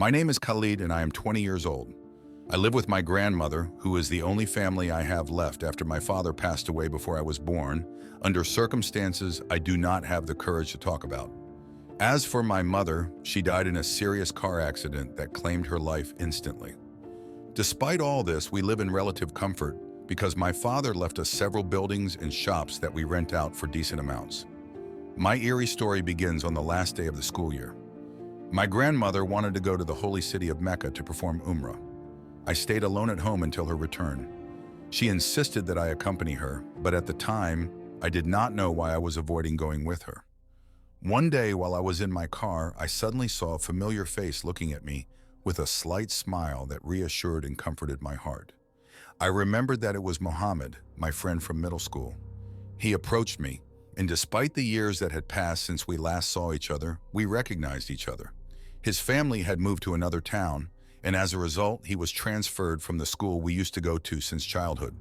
My name is Khalid and I am 20 years old. I live with my grandmother, who is the only family I have left after my father passed away before I was born, under circumstances I do not have the courage to talk about. As for my mother, she died in a serious car accident that claimed her life instantly. Despite all this, we live in relative comfort because my father left us several buildings and shops that we rent out for decent amounts. My eerie story begins on the last day of the school year. My grandmother wanted to go to the holy city of Mecca to perform Umrah. I stayed alone at home until her return. She insisted that I accompany her, but at the time, I did not know why I was avoiding going with her. One day while I was in my car, I suddenly saw a familiar face looking at me with a slight smile that reassured and comforted my heart. I remembered that it was Mohammed, my friend from middle school. He approached me, and despite the years that had passed since we last saw each other, we recognized each other. His family had moved to another town, and as a result, he was transferred from the school we used to go to since childhood.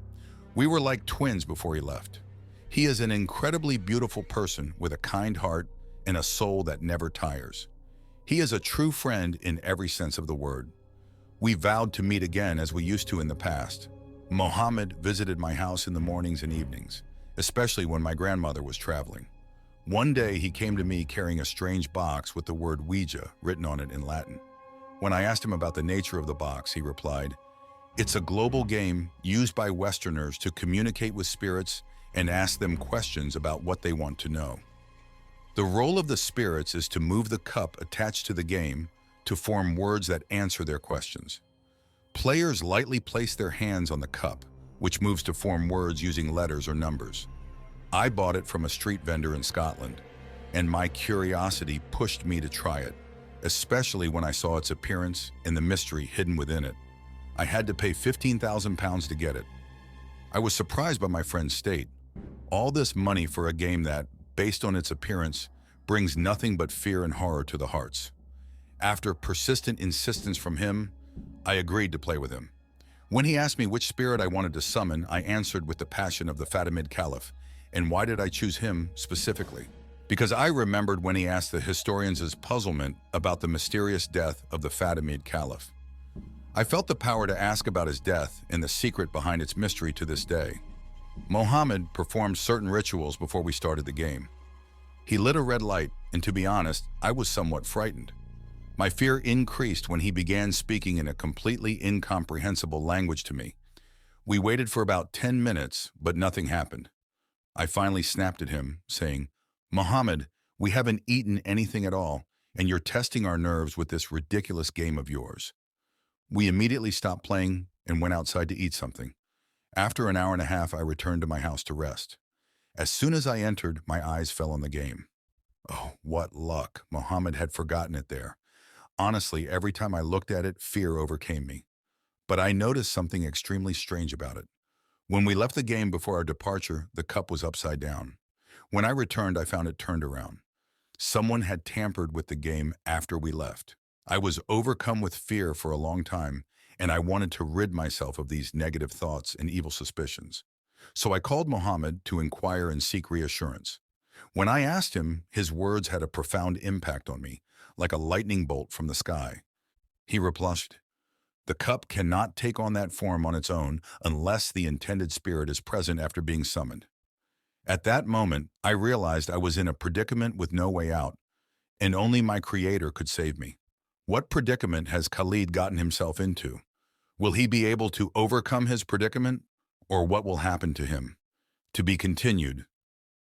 We were like twins before he left. He is an incredibly beautiful person with a kind heart and a soul that never tires. He is a true friend in every sense of the word. We vowed to meet again as we used to in the past. Mohammed visited my house in the mornings and evenings, especially when my grandmother was traveling. One day he came to me carrying a strange box with the word Ouija written on it in Latin. When I asked him about the nature of the box, he replied, "It's a global game used by Westerners to communicate with spirits and ask them questions about what they want to know. The role of the spirits is to move the cup attached to the game to form words that answer their questions. Players lightly place their hands on the cup, which moves to form words using letters or numbers. I bought it from a street vendor in Scotland, and my curiosity pushed me to try it, especially when I saw its appearance and the mystery hidden within it. I had to pay £15,000 to get it. I was surprised by my friend's state. All this money for a game that, based on its appearance, brings nothing but fear and horror to the hearts. After persistent insistence from him, I agreed to play with him. When he asked me which spirit I wanted to summon, I answered with the passion of the Fatimid Caliph. And why did I choose him specifically? Because I remembered when he asked the historians' puzzlement about the mysterious death of the Fatimid Caliph. I felt the power to ask about his death and the secret behind its mystery to this day. Mohammed performed certain rituals before we started the game. He lit a red light, and to be honest, I was somewhat frightened. My fear increased when he began speaking in a completely incomprehensible language to me. We waited for about 10 minutes, but nothing happened. I finally snapped at him, saying, "Mohammed, we haven't eaten anything at all, and you're testing our nerves with this ridiculous game of yours." We immediately stopped playing and went outside to eat something. After an hour and a half, I returned to my house to rest. As soon as I entered, my eyes fell on the game. Oh, what luck! Mohammed had forgotten it there. Honestly, every time I looked at it, fear overcame me. But I noticed something extremely strange about it. When we left the game before our departure, the cup was upside down. When I returned, I found it turned around. Someone had tampered with the game after we left. I was overcome with fear for a long time, and I wanted to rid myself of these negative thoughts and evil suspicions. So I called Mohammed to inquire and seek reassurance. When I asked him, his words had a profound impact on me, like a lightning bolt from the sky. He replied, "The cup cannot take on that form on its own unless the intended spirit is present after being summoned." At that moment, I realized I was in a predicament with no way out, and only my Creator could save me. What predicament has Khalid gotten himself into? Will he be able to overcome his predicament, or what will happen to him? To be continued.